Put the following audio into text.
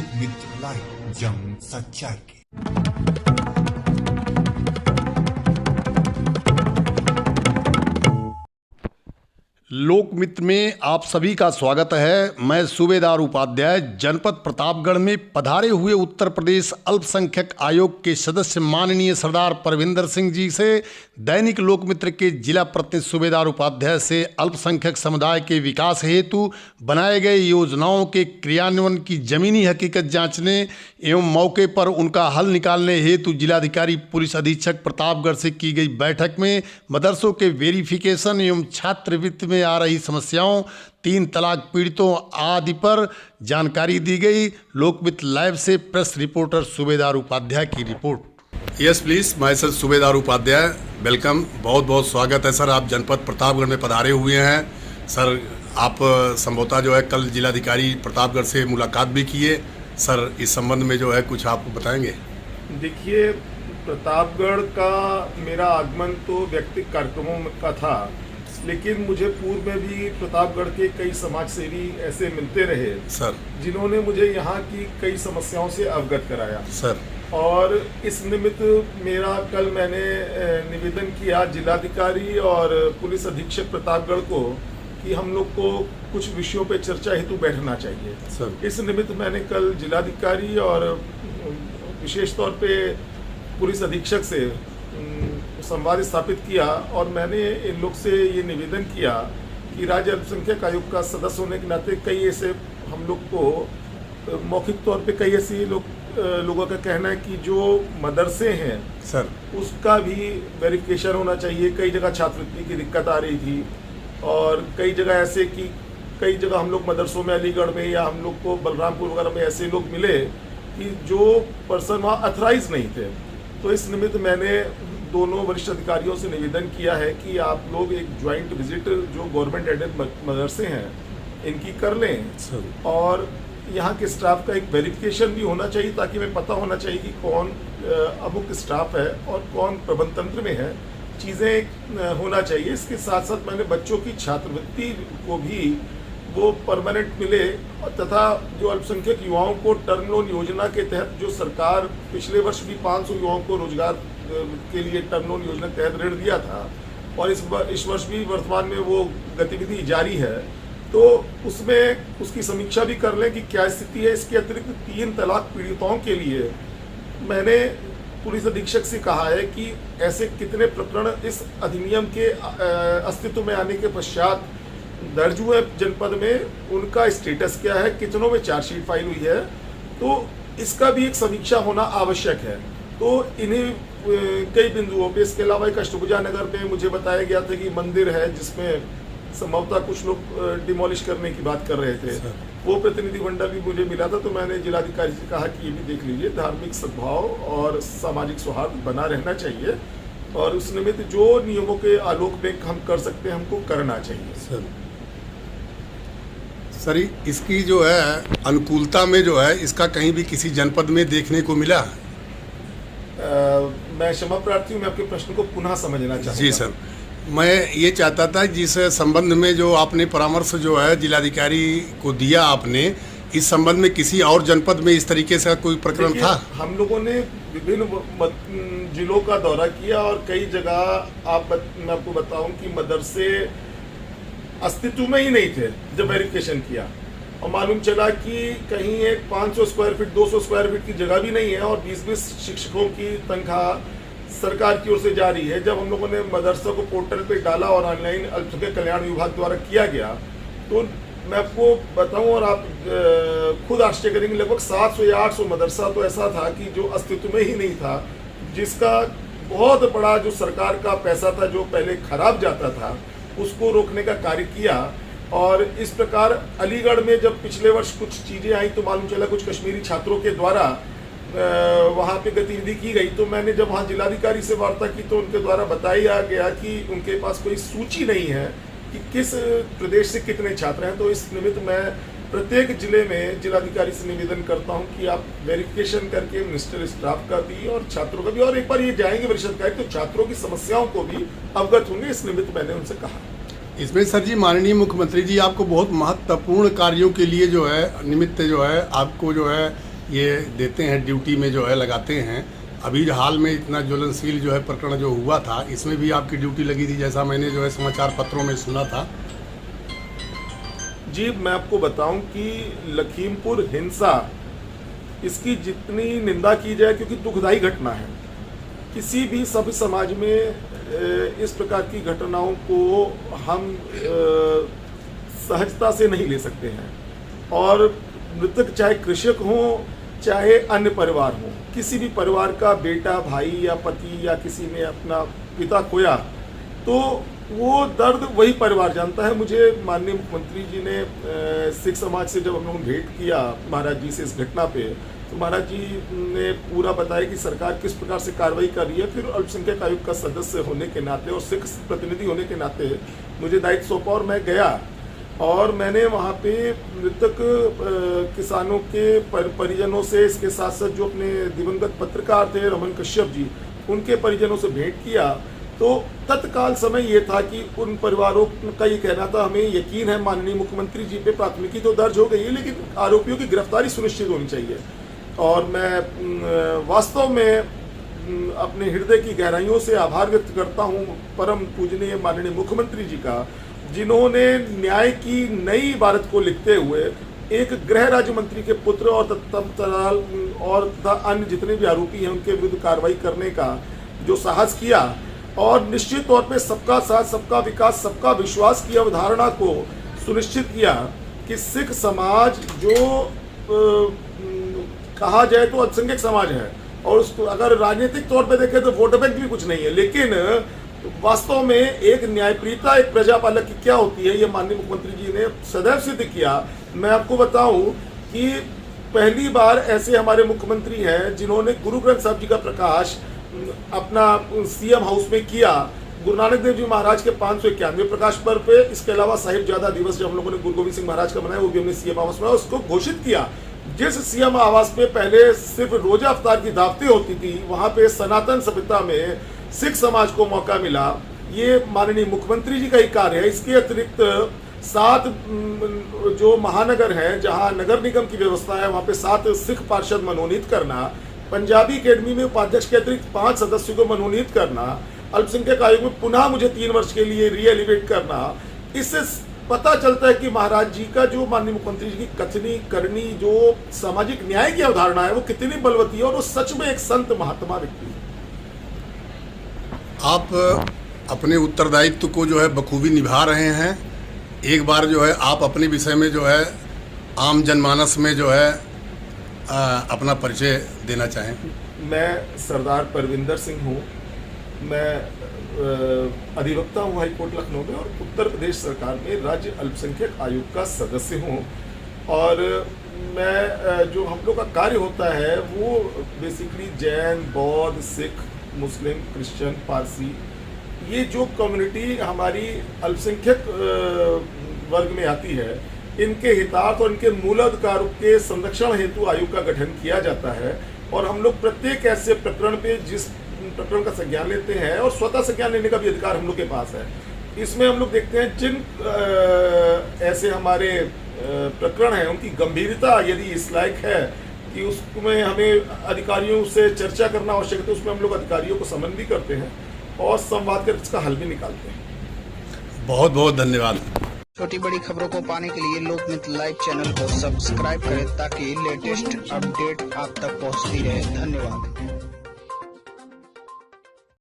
लोकमित्र live, जंग सच्चाई की। लोकमित्र में आप सभी का स्वागत है। मैं सूबेदार उपाध्याय जनपद प्रतापगढ़ में पधारे हुए उत्तर प्रदेश अल्पसंख्यक आयोग के सदस्य माननीय सरदार परविंदर सिंह जी से दैनिक लोकमित्र के जिला प्रतिनिधि सूबेदार उपाध्याय से अल्पसंख्यक समुदाय के विकास हेतु बनाए गए योजनाओं के क्रियान्वयन की जमीनी हकीकत जांचने एवं मौके पर उनका हल निकालने हेतु जिलाधिकारी पुलिस अधीक्षक प्रतापगढ़ से की गई बैठक में मदरसों के वेरिफिकेशन एवं छात्रवृत्ति में आ रही समस्याओं, 3 तलाक पीड़ितों आदि पर जानकारी दी गई। लोकमित्र लाइव से प्रेस रिपोर्टर सूबेदार उपाध्याय की रिपोर्ट। यस प्लीज, मैं सर सूबेदार उपाध्याय, वेलकम, बहुत बहुत स्वागत है सर। आप जनपद प्रतापगढ़ में पधारे हुए हैं सर। आप संभवतः जो है कल जिलाधिकारी प्रतापगढ़ से मुलाकात भी किए सर। इस संबंध में जो है कुछ आप बताएंगे? देखिए, प्रतापगढ़ का मेरा आगमन तो व्यक्तिगत कार्यक्रमों का था, लेकिन मुझे पूर्व में भी प्रतापगढ़ के कई समाजसेवी ऐसे मिलते रहे सर, जिन्होंने मुझे यहाँ की कई समस्याओं से अवगत कराया सर। और इस निमित्त मेरा कल मैंने निवेदन किया जिलाधिकारी और पुलिस अधीक्षक प्रतापगढ़ को कि हम लोग को कुछ विषयों पे चर्चा हेतु बैठना चाहिए सर। इस निमित्त मैंने कल जिलाधिकारी और विशेष तौर पे पुलिस अधीक्षक से संवाद स्थापित किया और मैंने इन लोग से ये निवेदन किया कि राज्य अल्पसंख्यक आयोग का सदस्य होने के नाते कई ऐसे हम लोग को मौखिक तौर पे कई ऐसे लोगों का कहना है कि जो मदरसे हैं सर, उसका भी वेरिफिकेशन होना चाहिए। कई जगह छात्रवृत्ति की दिक्कत आ रही थी और कई जगह ऐसे कि कई जगह हम लोग मदरसों में अलीगढ़ में या हम लोग को बलरामपुर वगैरह में ऐसे लोग मिले कि जो पर्सन वहाँ अथराइज नहीं थे। तो इस निमित्त मैंने दोनों वरिष्ठ अधिकारियों से निवेदन किया है कि आप लोग एक ज्वाइंट विजिट जो गवर्नमेंट एडेड मदरसे हैं इनकी कर लें और यहाँ के स्टाफ का एक वेरिफिकेशन भी होना चाहिए ताकि हमें पता होना चाहिए कि कौन अमुक स्टाफ है और कौन प्रबंध तंत्र में है, चीज़ें होना चाहिए। इसके साथ साथ मैंने बच्चों की छात्रवृत्ति को भी वो परमानेंट मिले तथा जो अल्पसंख्यक युवाओं को टर्म लोन योजना के तहत जो सरकार पिछले वर्ष भी 500 युवाओं को रोजगार के लिए टर्म लोन योजना के तहत ऋण दिया था और इस वर्ष भी वर्तमान में वो गतिविधि जारी है, तो उसमें उसकी समीक्षा भी कर लें कि क्या स्थिति है। इसके अतिरिक्त 3 तलाक पीड़ितों के लिए मैंने पुलिस अधीक्षक से कहा है कि ऐसे कितने प्रकरण इस अधिनियम के अस्तित्व में आने के पश्चात दर्ज हुए जनपद में, उनका स्टेटस क्या है, कितनों में चार्जशीट फाइल हुई है, तो इसका भी एक समीक्षा होना आवश्यक है। तो इन्हीं कई बिंदुओं पे, इसके अलावा एक अष्टभुजा नगर में मुझे बताया गया था कि मंदिर है जिसमें संभवतः कुछ लोग डिमोलिश करने की बात कर रहे थे, वो प्रतिनिधि मंडल भी मुझे मिला था। तो मैंने जिलाधिकारी से कहा कि ये भी देख लीजिए, धार्मिक सद्भाव और सामाजिक सौहार्द बना रहना चाहिए और उस निमित्त जो नियमों के आलोक में हम कर सकते हैं हमको करना चाहिए। सर, इसकी जो है अनुकूलता में जो है इसका कहीं भी किसी जनपद में देखने को मिला? मैं क्षमा प्रार्थी हूँ, मैं आपके प्रश्न को पुनः समझना चाहूँगा। जी सर, मैं ये चाहता था जिस संबंध में जो आपने परामर्श जो है जिलाधिकारी को दिया आपने, इस संबंध में किसी और जनपद में इस तरीके से कोई प्रकरण था? हम लोगों ने विभिन्न जिलों का दौरा किया और कई जगह मैं आपको बताऊं कि मदरसे अस्तित्व में ही नहीं थे जब वेरिफिकेशन किया और मालूम चला कि कहीं एक 500 स्क्वायर फीट 200 स्क्वायर फीट की जगह भी नहीं है और 20-20 शिक्षकों की तनख्वाह सरकार की ओर से जारी है। जब हम लोगों ने मदरसा को पोर्टल पे डाला और ऑनलाइन अल्पसंख्यक कल्याण विभाग द्वारा किया गया, तो मैं आपको बताऊं और आप खुद आश्चर्य करेंगे, लगभग 700 या 800 मदरसा तो ऐसा था कि जो अस्तित्व में ही नहीं था, जिसका बहुत बड़ा जो सरकार का पैसा था जो पहले खराब जाता था उसको रोकने का कार्य किया। और इस प्रकार अलीगढ़ में जब पिछले वर्ष कुछ चीज़ें आई तो मालूम चला कुछ कश्मीरी छात्रों के द्वारा वहाँ पे गतिविधि की गई, तो मैंने जब वहाँ जिलाधिकारी से वार्ता की तो उनके द्वारा बताया गया कि उनके पास कोई सूची नहीं है कि किस प्रदेश से कितने छात्र हैं। तो इस निमित्त मैं प्रत्येक जिले में जिलाधिकारी से निवेदन करता हूं कि आप वेरिफिकेशन करके मिनिस्टर स्टाफ का भी और छात्रों का भी, और एक बार ये जाएंगे वरिष्ठ अधिकारी तो छात्रों की समस्याओं को भी अवगत होंगे। इस निमित्त मैंने उनसे कहा। इसमें सर जी माननीय मुख्यमंत्री जी आपको बहुत महत्वपूर्ण कार्यों के लिए जो है निमित्त जो है आपको जो है ये देते हैं, ड्यूटी में जो है लगाते हैं। अभी हाल में इतना ज्वलनशील जो है प्रकरण जो हुआ था, इसमें भी आपकी ड्यूटी लगी थी, जैसा मैंने जो है समाचार पत्रों में सुना था। जी, मैं आपको बताऊं कि लखीमपुर हिंसा, इसकी जितनी निंदा की जाए, क्योंकि दुखदाई घटना है, किसी भी सभ्य समाज में इस प्रकार की घटनाओं को हम सहजता से नहीं ले सकते हैं। और मृतक चाहे कृषक हो, चाहे अन्य परिवार हो, किसी भी परिवार का बेटा, भाई या पति या किसी ने अपना पिता खोया, तो वो दर्द वही परिवार जानता है। मुझे माननीय मुख्यमंत्री जी ने सिख समाज से जब हम लोगों ने भेंट किया महाराज जी से इस घटना पे, तो महाराज जी ने पूरा बताया कि सरकार किस प्रकार से कार्रवाई कर रही है। फिर अल्पसंख्यक आयोग का सदस्य होने के नाते और सिख प्रतिनिधि होने के नाते मुझे दायित्व सौंपा और मैं गया, और मैंने वहाँ पे मृतक किसानों के परिजनों से, इसके साथ साथ जो अपने दिवंगत पत्रकार थे रमन कश्यप जी, उनके परिजनों से भेंट किया। तो तत्काल समय ये था कि उन परिवारों का ये कहना था, हमें यकीन है माननीय मुख्यमंत्री जी पे प्राथमिकी तो दर्ज हो गई है, लेकिन आरोपियों की गिरफ्तारी सुनिश्चित होनी चाहिए। और मैं वास्तव में अपने हृदय की गहराइयों से आभार व्यक्त करता हूँ परम पूजनीय माननीय मुख्यमंत्री जी का, जिन्होंने न्याय की नई इबारत को लिखते हुए एक गृह राज्य मंत्री के पुत्र और तत्काल और अन्य जितने भी आरोपी हैं उनके विरुद्ध कार्रवाई करने का जो साहस किया, और निश्चित तौर पे सबका साथ, सबका विकास, सबका विश्वास की अवधारणा को सुनिश्चित किया कि सिख समाज जो कहा जाए तो अल्पसंख्यक समाज है, और उसको अगर राजनीतिक तौर पे देखें तो वोट बैंक भी कुछ नहीं है, लेकिन वास्तव में एक न्यायप्रियता, एक प्रजापालक की क्या होती है, ये माननीय मुख्यमंत्री जी ने सदैव सिद्ध किया। मैं आपको बताऊं कि पहली बार ऐसे हमारे मुख्यमंत्री हैं जिन्होंने गुरु ग्रंथ साहब जी का प्रकाश अपना सीएम हाउस में किया, गुरु नानक देव जी महाराज के 591वें प्रकाश पर्व पे। इसके अलावा साहिबजादा दिवस जो हम लोगों ने गुरु गोविंद सिंह महाराज का मनाया, वो भी हमने सीएम आवास में उसको घोषित किया। जिस सीएम आवास पे पहले सिर्फ रोजा अफ्तार की दावतें होती थी, वहां पे सनातन सभ्यता में सिख समाज को मौका मिला। ये माननीय मुख्यमंत्री जी का ही कार्य है। इसके अतिरिक्त 7 जो महानगर हैं जहां नगर निगम की व्यवस्था है, वहां पे 7 सिख पार्षद मनोनीत करना, पंजाबी अकेडमी में उपाध्यक्ष के अतिरिक्त 5 सदस्यों को मनोनीत करना, अल्पसंख्यक आयोग में पुनः मुझे 3 वर्ष के लिए रीएलिवेट करना, इससे पता चलता है कि महाराज जी का जो माननीय मुख्यमंत्री जी की कथनी करनी जो सामाजिक न्याय की अवधारणा है वो कितनी बलवती है, और वो सच में एक संत महात्मा व्यक्ति है। आप अपने उत्तरदायित्व को जो है बखूबी निभा रहे हैं। एक बार जो है आप अपने विषय में जो है आम जनमानस में जो है अपना परिचय देना चाहें। मैं सरदार परविंदर सिंह हूँ। मैं अधिवक्ता हूँ हाई कोर्ट लखनऊ में, और उत्तर प्रदेश सरकार में राज्य अल्पसंख्यक आयोग का सदस्य हूँ। और मैं जो हम लोग का कार्य होता है वो बेसिकली जैन, बौद्ध, सिख, मुस्लिम, क्रिश्चियन, पारसी, ये जो कम्युनिटी हमारी अल्पसंख्यक वर्ग में आती है, इनके हितार्थ और इनके मूलाधिकारों के संरक्षण हेतु आयोग का गठन किया जाता है। और हम लोग प्रत्येक ऐसे प्रकरण पे जिस प्रकरण का संज्ञान लेते हैं, और स्वतः संज्ञान लेने का भी अधिकार हम लोग के पास है, इसमें हम लोग देखते हैं जिन ऐसे हमारे प्रकरण हैं उनकी गंभीरता यदि इस लायक है कि उसमें हमें अधिकारियों से चर्चा करना आवश्यक है, तो उसमें हम लोग अधिकारियों को समन भी करते हैं और संवाद कर इसका हल भी निकालते हैं। बहुत बहुत धन्यवाद। छोटी बड़ी खबरों को पाने के लिए लोकमित्र लाइव चैनल को सब्सक्राइब करें ताकि लेटेस्ट अपडेट आप तक पहुंचती रहे। धन्यवाद।